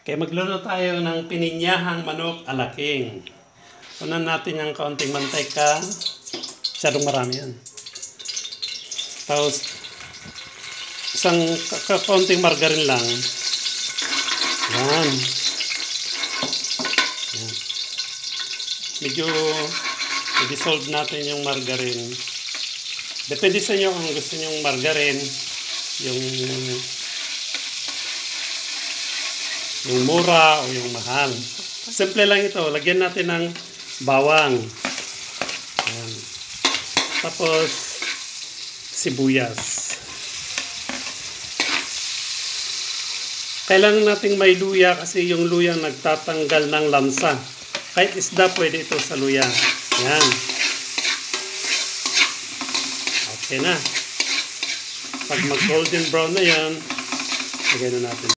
Kaya magluluto tayo ng pininyahang manok alaking. Unan natin yung kaunting mantika. Masyadong marami yan. Tapos, isang kaunting margarin lang. Yan. Yan. Medyo i-dissolve natin yung margarin. Depende sa inyo kung gusto nyo yung margarin, yung mura o yung mahal. Simple lang ito. Lagyan natin ng bawang. Ayan. Tapos, sibuyas. Kailangan nating may luya kasi yung luya nagtatanggal ng lansa. Kahit isda, pwede ito sa luya. Ayan. Okay na. Pag mag-golden brown na yan, lagyan na natin.